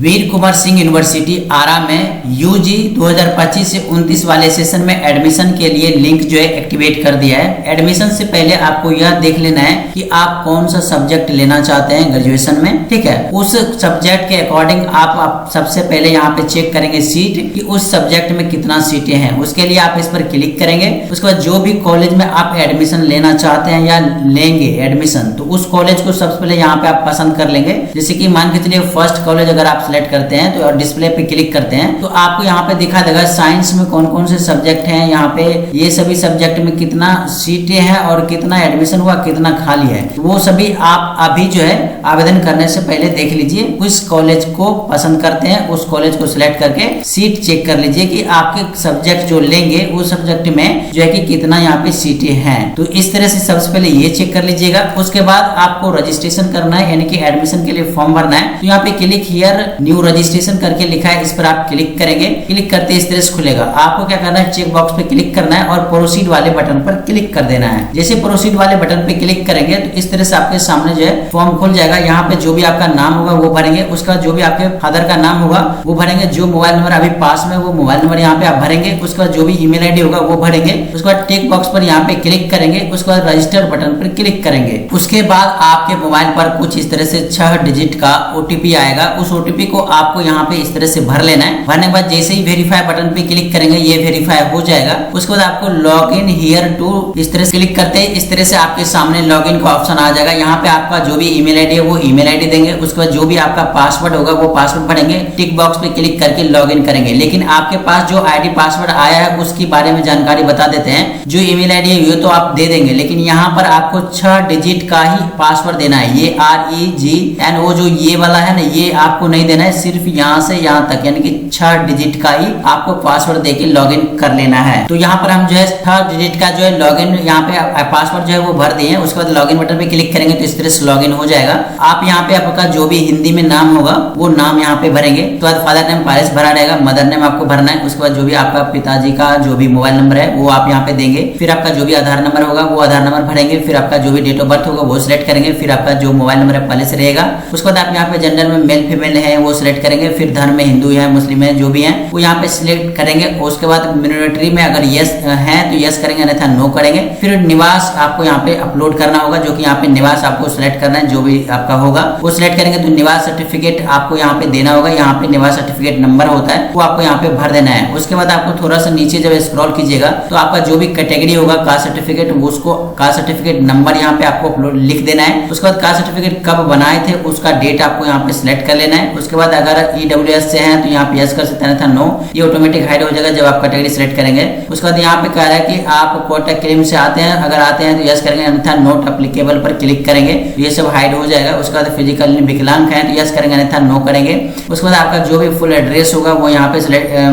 वीर Kunwar Singh university आरा में UG 2025 से 29 वाले सेशन में एडमिशन के लिए लिंक जो है एक्टिवेट कर दिया है। एडमिशन से पहले आपको यह देख लेना है कि आप कौन सा सब्जेक्ट लेना चाहते हैं ग्रेजुएशन में, ठीक है। उस सब्जेक्ट के अकॉर्डिंग आप सबसे पहले यहाँ पे चेक करेंगे सीट कि उस सब्जेक्ट में कितना सीटें हैं। उसके लिए आप इस पर क्लिक करेंगे। उसके बाद जो भी कॉलेज में आप एडमिशन लेना चाहते हैं या लेंगे एडमिशन, तो उस कॉलेज को सबसे पहले यहाँ पे आप पसंद कर लेंगे। जैसे कि मान के चलिए फर्स्ट कॉलेज अगर आप सिलेक्ट करते हैं तो डिस्प्ले पे क्लिक करते हैं तो आपको यहाँ पे दिखा देगा साइंस में कौन कौन से सब्जेक्ट हैं, यहाँ पे ये सभी सब्जेक्ट में कितना सीटें हैं और कितना एडमिशन हुआ, कितना खाली है। वो सभी आप अभी जो है आवेदन करने से पहले देख लीजिए। उस कॉलेज को पसंद करते हैं, उस कॉलेज को सिलेक्ट करके सीट चेक कर लीजिए कि आपके सब्जेक्ट जो लेंगे उस सब्जेक्ट में जो है कि कितना यहाँ पे सीटें हैं। तो इस तरह से सबसे पहले ये चेक कर लीजिएगा। उसके बाद आपको रजिस्ट्रेशन करना है, यानी कि एडमिशन के लिए फॉर्म भरना है। तो यहाँ पे क्लिक हियर न्यू रजिस्ट्रेशन करके लिखा है, इस पर आप क्लिक करेंगे। क्लिक करते इस तरह से खुलेगा। आपको क्या करना है, चेक बॉक्स पे क्लिक करना है और प्रोसीड वाले बटन पर क्लिक कर देना है। जैसे प्रोसीड वाले बटन पे क्लिक करेंगे तो इस तरह से आपके सामने जो है फॉर्म खुल जाएगा। यहाँ पे जो भी आपका नाम होगा वो भरेंगे, उसका जो भी आपके फादर का नाम होगा वो भरेंगे, जो मोबाइल नंबर अभी पास में वो मोबाइल नंबर यहाँ पे आप भरेंगे। उसके बाद जो भी ईमेल आईडी होगा वो भरेंगे। उसके बाद टिक बॉक्स पर यहाँ पे क्लिक करेंगे। उसके बाद रजिस्टर बटन पर क्लिक करेंगे। उसके बाद आपके मोबाइल पर कुछ इस तरह से 6 डिजिट का ओटीपी आएगा। उस ओटीपी को आपको यहाँ पे इस तरह से भर लेना है। भरने के बाद जैसे ही वेरीफाई बटन पे क्लिक करेंगे ये वेरीफाई हो जाएगा। उसके बाद आपको लॉग इन हियर टू इस तरह से क्लिक करते हैं, इस तरह से आपके सामने लॉग इन का ऑप्शन आ जाएगा। यहाँ पे आपका जो भी ईमेल आईडी है वो ईमेल आईडी देंगे। उसके बाद जो भी आपका पासवर्ड होगा वो पासवर्ड भरेंगे। टिक बॉक्स पे क्लिक करके लॉग इन करेंगे। लेकिन आपके पास जो आईडी पासवर्ड आया है उसके बारे में जानकारी बता देते हैं। जो ईमेल आईडी है ये तो आप दे देंगे, लेकिन यहाँ पर आपको 6 डिजिट का ही पासवर्ड देना है। ये REGNO जो ये वाला है ना, ये आपको नहीं देना है। सिर्फ यहाँ से यहाँ तक यानी कि 6 डिजिट का ही आपको पासवर्ड देके लॉगिन कर लेना है। तो यहाँ पर हम जो है 6 डिजिट का जो है लॉगिन यहाँ पे पासवर्ड जो है वो भर दिए। उसके बाद लॉगिन बटन पे क्लिक करेंगे तो इस तरह से लॉगिन हो जाएगा। आप यहाँ पे आपका जो भी हिंदी में नाम होगा वो नाम यहाँ पे भरेंगे। तो बाद फादर नेम पारिस भरा रहेगा, मदर नेम आपको भरना है। उसके बाद जो भी आपका पिताजी का जो भी मोबाइल नंबर है वो आप यहाँ पे देंगे। फिर आपका जो भी आधार नंबर होगा वो आधार नंबर भरेंगे। फिर आपका जो भी डेट ऑफ बर्थ होगा वो सिलेक्ट करेंगे। फिर आपका जो मोबाइल नंबर है पहले से रहेगा। उसके बाद आप यहाँ पे जेंडर में मेल फीमेल है वो सिलेक्ट करेंगे। फिर धर्म में हिंदू है मुस्लिम है जो भी है वो यहाँ पे सिलेक्ट करेंगे। उसके बाद मिनोरिटी में अगर यस है तो यस करेंगे, अन्यथा नो करेंगे। फिर निवास आपको यहाँ पे अपलोड करना होगा, जो कि यहाँ पे निवास आपको सिलेक्ट करना है। जो भी आपका होगा वो सिलेक्ट करेंगे। तो निवास सर्टिफिकेट आपको यहाँ पे देना होगा। यहाँ पे निवास सर्टिफिकेट नंबर होता है वो आपको यहाँ पे भर देना है। उसके बाद आपको थोड़ा सा नीचे जब स्क्रॉल कीजिएगा तो आपका जो भी कैटेगरी होगा कास्ट सर्टिफिकेट, उसको कास्ट सर्टिफिकेट नंबर यहाँ पे आपको अपलोड लिख देना है। उसके बाद कास्ट सर्टिफिकेट कब बनाए थे उसका डेट आपको यहाँ पे सिलेक्ट कर लेना है। उसके बाद अगर EWS से है तो यहाँ पे यस कर सकते हैं, अन्यथा नो। ये ऑटोमेटिक हाइड हो जाएगा जब आप कैटेगरी सिलेक्ट करेंगे। उसके बाद यहाँ पे कह रहा है कि आप कोटा क्लेम से आते हैं, अगर आते हैं तो यस करेंगे, अन्यथा नोट अप्लीकेबल पर क्लिक करेंगे। ये सब हाइड हो जाएगा। उसके बाद फिजिकल विकलांग है तो यस करेंगे, अन्यथा नो करेंगे। उसके बाद आपका जो भी फुल एड्रेस होगा वो यहाँ पे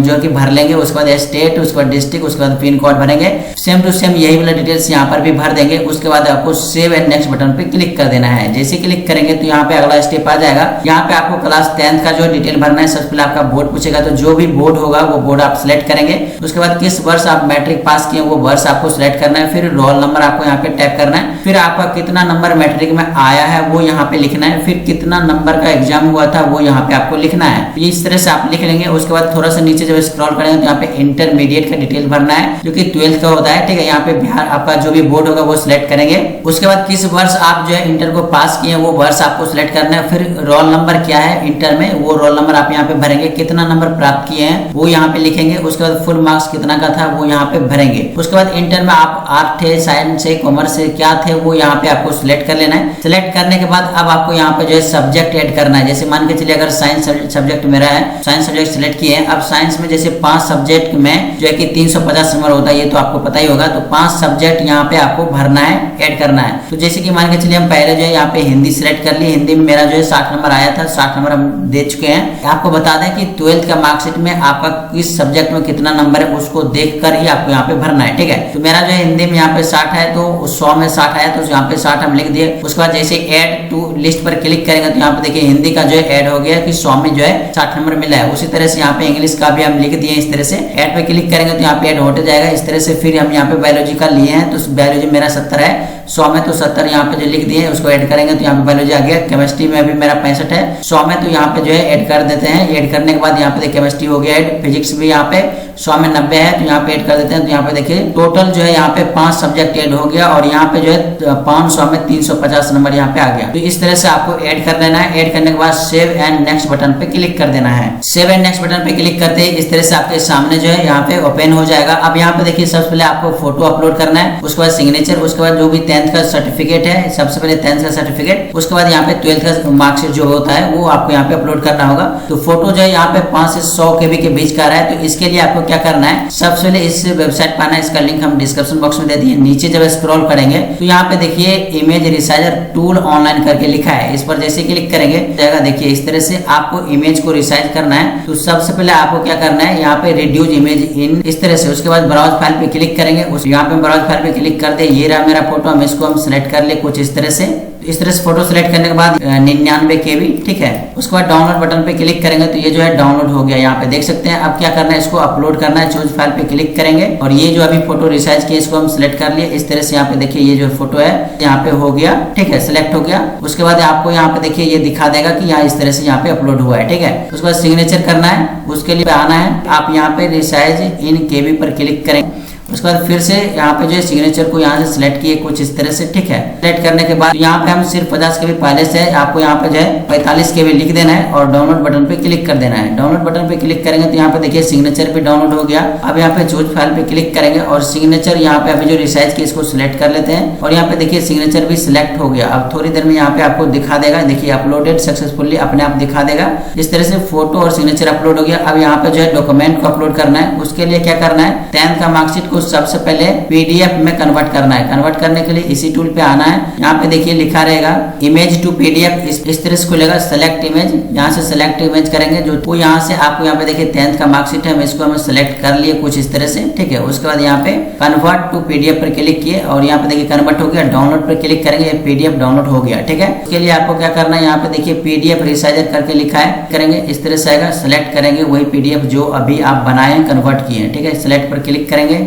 जो कि भर लेंगे। उसके बाद स्टेट, उसके बाद डिस्ट्रिक्ट, उसके बाद पिन कोड भरेंगे। सेम टू सेम यही वाला डिटेल्स यहाँ पर भी भर देंगे। उसके बाद आपको सेव एंड नेक्स्ट बटन पे क्लिक कर देना है। जैसे क्लिक करेंगे तो यहाँ पे अगला स्टेप आ जाएगा। यहाँ पे आपको क्लास 10th का जो डिटेल भरना है। सबसे पहले आपका बोर्ड पूछेगा, तो जो भी बोर्ड होगा वो बोर्ड आप सिलेक्ट करेंगे। उसके बाद किस वर्ष आप मैट्रिक पास किए वो वर्ष आपको सिलेक्ट करना है। फिर रोल नंबर आपको यहाँ पे टाइप करना है। फिर आपका कितना नंबर मैट्रिक में आया है वो यहाँ पे लिखना है। फिर कितना नंबर का एग्जाम हुआ था वो यहाँ पे आपको लिखना है। इस तरह से आप लिख लेंगे। उसके बाद थोड़ा सा नीचे जब स्क्रॉल करेंगे तो यहाँ पे इंटरमीडिएट का डिटेल भरना है, जो कि 12th का होता है, ठीक है। यहाँ पे बिहार आपका जो भी बोर्ड होगा वो सिलेक्ट करेंगे। उसके बाद किस वर्ष आप जो है इंटर को पास किए वो वर्ष आपको सिलेक्ट करना है। फिर रोल नंबर क्या है इंटर में वो रोल नंबर आप यहाँ पे भरेंगे। कितना नंबर प्राप्त किए हैं वो यहाँ पे लिखेंगे। उसके बाद फुल मार्क्स कितना का था वो यहाँ पे भरेंगे। उसके बाद इंटर में आप आर्ट थे, साइंस से, कॉमर्स से क्या थे वो यहाँ पे आपको सिलेक्ट कर लेना है। सिलेक्ट करने के बाद अब आपको यहाँ पे जो है सब्जेक्ट ऐड करना है। जैसे मान के चलिए अगर साइंस सब्जेक्ट मेरा है, साइंस सब्जेक्ट सिलेक्ट किए हैं। अब साइंस में जैसे 5 सब्जेक्ट में जो है कि 350 नंबर होता है, ये तो आपको पता ही होगा। तो 5 सब्जेक्ट यहाँ पे आपको भरना है, ऐड करना है। तो जैसे कि मान के चलिए हम पहले जो है यहाँ पे हिंदी सिलेक्ट कर लिए। हिंदी में मेरा जो है 60 नंबर आया था, 60 नंबर हम दे चुके हैं। आपको बता दें कि 12th का मार्कशीट में आपका किस सब्जेक्ट में कितना नंबर है उसको देखकर ही आपको यहाँ पे भरना है, ठीक है। तो मेरा जो है हिंदी में यहाँ पे 60 है तो 100 में 60 आया तो यहाँ पे 60 हम लिख दिए। उसके बाद जैसे ऐड टू लिस्ट पर क्लिक करेंगे तो यहाँ पे देखिए हिंदी का जो है ऐड हो गया कि 100 में जो है 60 नंबर मिला है। उसी तरह से यहाँ पे इंग्लिश का भी हम लिख दिए। इस तरह से ऐड पे क्लिक करेंगे तो यहाँ पे ऐड होते जाएगा इस तरह से। फिर हम यहाँ पे बायोलॉजी का लिए हैं तो बायोलॉजी मेरा 70 है, 100 में तो 70 यहाँ पे जो लिख दिए उसको ऐड करेंगे तो यहाँ पे बायोलॉजी आ गया। केमिस्ट्री में अभी मेरा 65 है, 100 में तो यहाँ पे जो है ऐड कर देते हैं। ऐड करने के बाद यहाँ पे देखिए केमिस्ट्री हो गया ऐड, फिजिक्स भी यहाँ पे 100 में 90 है तो यहाँ पे ऐड कर देते हैं। तो यहाँ पे देखिए टोटल जो है यहाँ पे 5 सब्जेक्ट ऐड हो गया और यहाँ पे जो है 500 में 350 नंबर यहाँ पे आ गया। तो इस तरह से आपको ऐड कर लेना है। ऐड करने के बाद सेव एंड नेक्स्ट बटन पे क्लिक कर देना है। सेव एंड नेक्स्ट बटन पे क्लिक करते ही इस तरह से आपके सामने जो है यहाँ पे ओपन हो जाएगा। अब यहाँ पे देखिए सबसे पहले आपको फोटो अपलोड करना है, उसके बाद सिग्नेचर, उसके बाद जो भी 10th का सर्टिफिकेट है, सबसे पहले 10th का सर्टिफिकेट, उसके बाद यहाँ पे 12th का मार्कशीट जो होता है वो आपको यहाँ पे अपलोड करना होगा। तो फोटो जो है यहाँ पे 5 से 100 KB के बीच का रहा है। तो इसके लिए आपको क्या करना है, सबसे पहले इस वेबसाइट पर आना है, इसका लिंक हम डिस्क्रिप्शन बॉक्स में दे दिए। नीचे जब स्क्रॉल करेंगे तो यहाँ पे देखिए इमेज रिसाइजर टूल ऑनलाइन करके लिखा है, इस पर जैसे क्लिक करेंगे जाएगा। देखिए इस तरह से आपको इमेज को रिसाइज करना है। तो सबसे पहले आपको क्या करना है, यहाँ पे रिड्यूस इमेज इन इस तरह से, उसके बाद ब्राउज फाइल पे क्लिक करेंगे। उस यहाँ पे ब्राउज फाइल पे क्लिक कर दे, ये रहा मेरा फोटो, हम इसको हम सिलेक्ट कर ले कुछ इस तरह से। इस तरह से फोटो सिलेक्ट करने के बाद 99 KB, ठीक है। उसके बाद डाउनलोड बटन पे क्लिक करेंगे तो ये जो है डाउनलोड हो गया, यहाँ पे देख सकते हैं। अब क्या करना है, इसको अपलोड करना है। चूज फाइल पे क्लिक करेंगे और ये जो अभी फोटो रिसाइज किया इसको हम सिलेक्ट कर लिए इस तरह से। यहाँ पे देखिए ये जो फोटो है यहाँ पे हो गया, ठीक है, सिलेक्ट हो गया। उसके बाद आपको यहाँ पे देखिए ये दिखा देगा कि यहाँ इस तरह से यहाँ पे अपलोड हुआ है, ठीक है। उसके बाद सिग्नेचर करना है, उसके लिए आना है, आप यहाँ पे रिसाइज इन KB पर क्लिक करें। उसके बाद फिर से यहाँ पे जो है सिग्नेचर को यहाँ से सिलेक्ट किए कुछ इस तरह से, ठीक है। सिलेक्ट करने के बाद यहाँ पे हम सिर्फ 50 KB पहले से आपको यहाँ पे जो है 45 KB लिख देना है और डाउनलोड बटन पे क्लिक कर देना है। डाउनलोड बटन पे क्लिक करेंगे तो यहाँ पे देखिए सिग्नेचर भी डाउनलोड हो गया। अब यहाँ पे चूज फाइल पे क्लिक करेंगे और सिग्नेचर यहाँ पे अभी जो रिसाइज किया इसको सिलेक्ट कर लेते हैं और यहाँ पे देखिए सिग्नेचर भी सिलेक्ट हो गया। अब थोड़ी देर में यहाँ पे आपको दिखा देगा, देखिए अपलोडेड सक्सेसफुली, अपने आप दिखा देगा। इस तरह से फोटो और सिग्नेचर अपलोड हो गया। अब यहाँ पे जो है डॉक्यूमेंट को अपलोड करना है। उसके लिए क्या करना है, 10th का मार्कशीट को सबसे पहले PDF में कन्वर्ट करना है। कन्वर्ट करने के लिए इसी टूल पे आना है। यहाँ पे देखिए लिखा रहेगा इमेज टू PDF, इस तरह से खुलेगा। सेलेक्ट इमेज, यहाँ से सेलेक्ट इमेज करेंगे जो वो यहाँ से आपको यहाँ पे देखिए 10th का मार्कशीट है, इसको हम सेलेक्ट कर लिए कुछ इस तरह से, ठीक है। उसके बाद यहाँ पे कन्वर्ट टू PDF पर क्लिक किए और यहाँ पे देखिए कन्वर्ट हो गया। डाउनलोड पर क्लिक करेंगे, PDF डाउनलोड हो गया, ठीक है। उसके लिए आपको क्या करना है, यहाँ पे देखिए PDF रिसाइजर करके लिखा है, करेंगे इस तरह से आएगा। सेलेक्ट करेंगे वही PDF जो अभी आप बनाए कन्वर्ट किए, ठीक है। सेलेक्ट पर क्लिक करेंगे,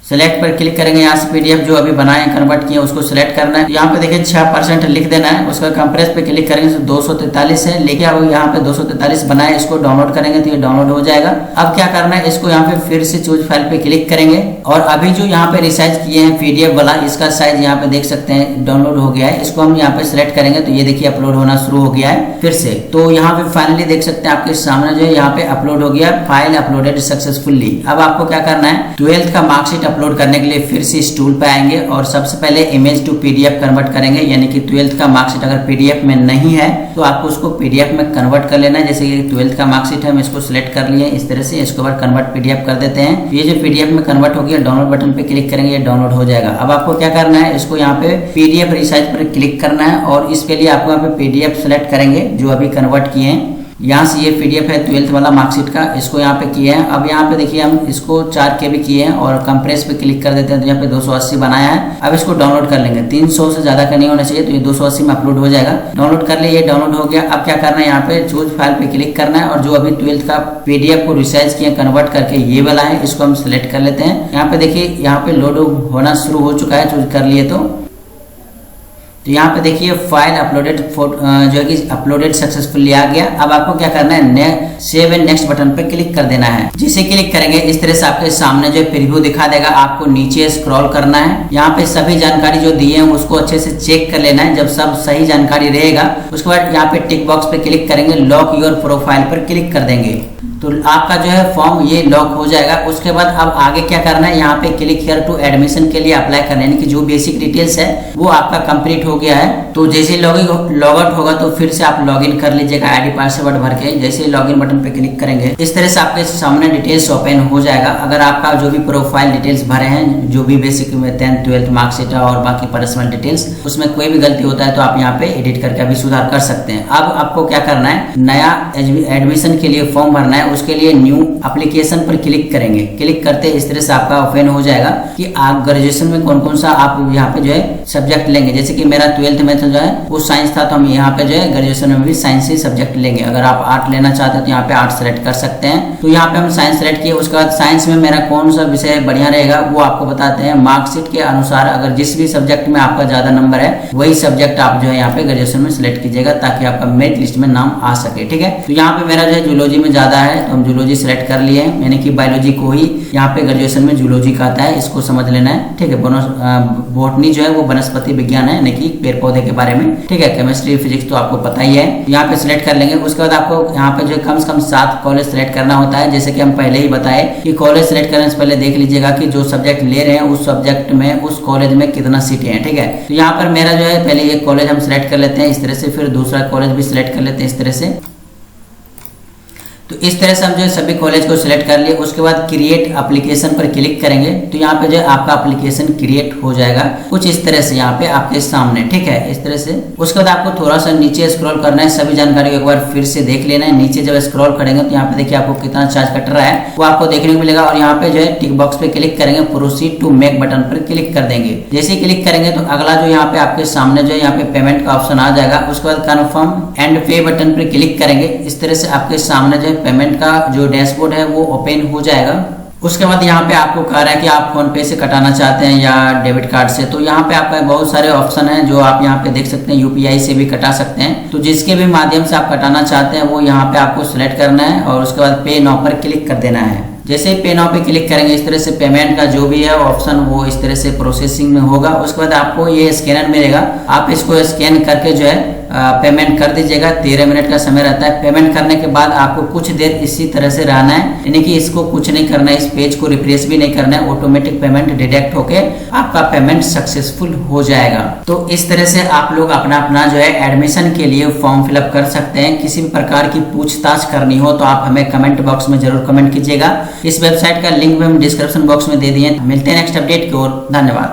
सेलेक्ट पर क्लिक करेंगे, यहाँ से PDF जो अभी बनाए कन्वर्ट किए उसको सिलेक्ट करना है। यहाँ पे देखिए 6% लिख देना है। उसका कंप्रेस पे क्लिक करेंगे तो 243 है, लेकिन अब यहाँ पे 243 बनाए, इसको डाउनलोड करेंगे तो ये डाउनलोड हो जाएगा। अब क्या करना है, इसको यहाँ पे फिर से चूज फाइल पे क्लिक करेंगे और अभी जो यहाँ पे रिसाइज किए हैं PDF वाला, इसका साइज यहाँ पे देख सकते हैं डाउनलोड हो गया है। इसको हम यहाँ पे सिलेक्ट करेंगे तो ये देखिए अपलोड होना शुरू हो गया है फिर से। तो यहाँ पे फाइनली देख सकते हैं आपके सामने जो है यहाँ पे अपलोड हो गया, फाइल अपलोडेड सक्सेसफुली। अब आपको क्या करना है, 12th का मार्कशीट अपलोड करने के लिए फिर से इस टूल पे आएंगे और सबसे पहले इमेज टू PDF कन्वर्ट करेंगे। यानी कि 12th का मार्कशीट अगर PDF में नहीं है तो आपको उसको PDF में कन्वर्ट कर लेना है। जैसे कि 12th का मार्कशीट है, हम इसको सिलेक्ट कर लिए इस तरह से, इसके बाद कन्वर्ट PDF कर देते हैं। ये जो PDF में कन्वर्ट हो गया, डाउनलोड बटन पे क्लिक करेंगे, ये डाउनलोड हो जाएगा। अब आपको क्या करना है, इसको यहाँ पे PDF रिसाइज पर क्लिक करना है और इसके लिए आपको यहाँ पे PDF सेलेक्ट करेंगे जो अभी कन्वर्ट किए हैं। यहाँ से ये PDF है 12th वाला मार्कशीट का, इसको यहाँ पे किए हैं। अब यहाँ पे देखिए हम इसको 4 KB किए हैं और कंप्रेस पे क्लिक कर देते हैं तो यहाँ पे 280 बनाया है। अब इसको डाउनलोड कर लेंगे, 300 से ज्यादा का नहीं होना चाहिए, तो ये 280 में अपलोड हो जाएगा। डाउनलोड कर लिए, ये डाउनलोड हो गया। अब क्या करना है, यहाँ पे चूज फाइल पे क्लिक करना है और जो अभी 12th का PDF को रिसाइज किया कन्वर्ट करके ये वाला है, इसको हम सिलेक्ट कर लेते हैं। यहाँ पे देखिए यहाँ पे लोड होना शुरू हो चुका है, चूज कर लिए तो यहाँ पे देखिए फाइल अपलोडेड जो है कि अपलोडेड सक्सेसफुली आ गया। अब आपको क्या करना है, सेव एंड नेक्स्ट बटन पे क्लिक कर देना है। जिसे क्लिक करेंगे इस तरह से आपके सामने जो प्रीव्यू दिखा देगा। आपको नीचे स्क्रॉल करना है, यहाँ पे सभी जानकारी जो दी है उसको अच्छे से चेक कर लेना है। जब सब सही जानकारी रहेगा उसके बाद यहाँ पे टिक बॉक्स पे क्लिक करेंगे, लॉक योर प्रोफाइल पर क्लिक कर देंगे तो आपका जो है फॉर्म ये लॉक हो जाएगा। उसके बाद अब आगे क्या करना है, यहाँ पे क्लिक हियर टू एडमिशन के लिए अप्लाई करना है। यानी कि जो बेसिक डिटेल्स है वो आपका कंप्लीट हो गया है। तो जैसे लॉग आउट होगा तो फिर से आप लॉगिन कर लीजिएगा ID पासवर्ड भर के। जैसे लॉगिन बटन पे क्लिक करेंगे इस तरह से आपके सामने डिटेल्स ओपन हो जाएगा। अगर आपका जो भी प्रोफाइल डिटेल्स भरे हैं, जो भी बेसिक में 10th 12th मार्कशीट और बाकी पर्सनल डिटेल्स, उसमें कोई भी गलती होता है तो आप यहाँ पे एडिट करके अभी सुधार कर सकते हैं। अब आपको क्या करना है, नया एडमिशन के लिए फॉर्म भरना है। उसके लिए न्यू एप्लीकेशन पर क्लिक करेंगे। क्लिक करते इस तरह से आपका ओपन हो जाएगा कि आप ग्रेजुएशन में कौन कौन सा आप यहाँ पे जो है सब्जेक्ट लेंगे। जैसे कि मेरा 12th में तो जो है वो साइंस था, तो हम यहाँ पे जो है ग्रेजुएशन में भी साइंस ही सब्जेक्ट लेंगे। अगर आप आर्ट लेना चाहते हैं तो यहाँ पे आर्ट सेलेक्ट कर सकते हैं। तो यहाँ पे हम साइंस सेलेक्ट किए। उसके बाद साइंस में मेरा कौन सा विषय बढ़िया रहेगा वो आपको बताते हैं। मार्कशीट के अनुसार अगर जिस भी सब्जेक्ट में आपका ज्यादा नंबर है वही सब्जेक्ट आप जो है यहाँ पे ग्रेजुएशन में सिलेक्ट कीजिएगा, ताकि आपका मेरिट लिस्ट में नाम आ सके। ठीक है, तो यहाँ पे मेरा जो है जूलॉजी में ज्यादा है तो हम जूलॉजी सिलेक्ट कर लिए हैं, यानी कि बायोलॉजी को ही यहाँ पे ग्रेजुएशन में जूलॉजी का आता है, इसको समझ लेना है। ठीक है, बॉटनी जो है वो वनस्पति विज्ञान है, यानी कि पेड़ पौधे के बारे में। ठीक है, केमिस्ट्री फिजिक्स तो आपको पता ही है, यहाँ पे सिलेक्ट कर लेंगे। उसके बाद आपको यहाँ पे जो कम से कम 7 कॉलेज सिलेक्ट करना होता है। जैसे कि हम पहले ही बताए कि कॉलेज सिलेक्ट करने से पहले देख लीजिएगा कि जो सब्जेक्ट ले रहे हैं उस सब्जेक्ट में उस कॉलेज में कितना सीटें हैं। ठीक है, तो यहाँ पर मेरा जो है पहले एक कॉलेज हम सिलेक्ट कर लेते हैं इस तरह से, फिर दूसरा कॉलेज भी सिलेक्ट कर लेते हैं इस तरह से। तो इस तरह से हम जो है सभी कॉलेज को सिलेक्ट कर लिए। उसके बाद क्रिएट एप्लीकेशन पर क्लिक करेंगे तो यहाँ पे जो है आपका एप्लीकेशन क्रिएट हो जाएगा कुछ इस तरह से यहाँ पे आपके सामने। ठीक है, इस तरह से। उसके बाद आपको थोड़ा सा नीचे स्क्रॉल करना है, सभी जानकारी को एक बार फिर से देख लेना है। नीचे जब स्क्रॉल करेंगे तो यहाँ पे देखिए आपको कितना चार्ज कट रहा है वो आपको देखने को मिलेगा। और यहाँ पे जो है टिक बॉक्स पे क्लिक करेंगे, प्रोसीड टू मेक बटन पर क्लिक कर देंगे। जैसे ही क्लिक करेंगे तो अगला जो यहाँ पे आपके सामने जो है यहाँ पे पेमेंट का ऑप्शन आ जाएगा। उसके बाद कन्फर्म एंड पे बटन पर क्लिक करेंगे। इस तरह से आपके सामने जो है पेमेंट का जो डैशबोर्ड है वो ओपन हो जाएगा। उसके बाद यहाँ पे आपको कह रहा है कि आप फोन पे से कटाना चाहते हैं या डेबिट कार्ड से। तो यहाँ पे आपका बहुत सारे ऑप्शन हैं जो आप यहाँ पे देख सकते हैं। यूपीआई से भी कटा सकते हैं, तो जिसके भी माध्यम से आप कटाना चाहते हैं वो यहाँ पे आपको सिलेक्ट करना है और उसके बाद पे नाउ पर क्लिक कर देना है। जैसे ही पे नाउ पे क्लिक करेंगे इस तरह से पेमेंट का जो भी है ऑप्शन वो इस तरह से प्रोसेसिंग में होगा। उसके बाद आपको ये स्कैनर मिलेगा, आप इसको स्कैन करके जो है पेमेंट कर दीजिएगा। 13 मिनट का समय रहता है। पेमेंट करने के बाद आपको कुछ देर इसी तरह से रहना है, यानी कि इसको कुछ नहीं करना है, इस पेज को रिफ्रेश भी नहीं करना है। ऑटोमेटिक पेमेंट डिडक्ट होके आपका पेमेंट सक्सेसफुल हो जाएगा। तो इस तरह से आप लोग अपना अपना जो है एडमिशन के लिए फॉर्म फिलअप कर सकते हैं। किसी भी प्रकार की पूछताछ करनी हो तो आप हमें कमेंट बॉक्स में जरूर कमेंट कीजिएगा। इस वेबसाइट का लिंक भी हम डिस्क्रिप्शन बॉक्स में दे दिए। मिलते हैं नेक्स्ट अपडेट की ओर। धन्यवाद।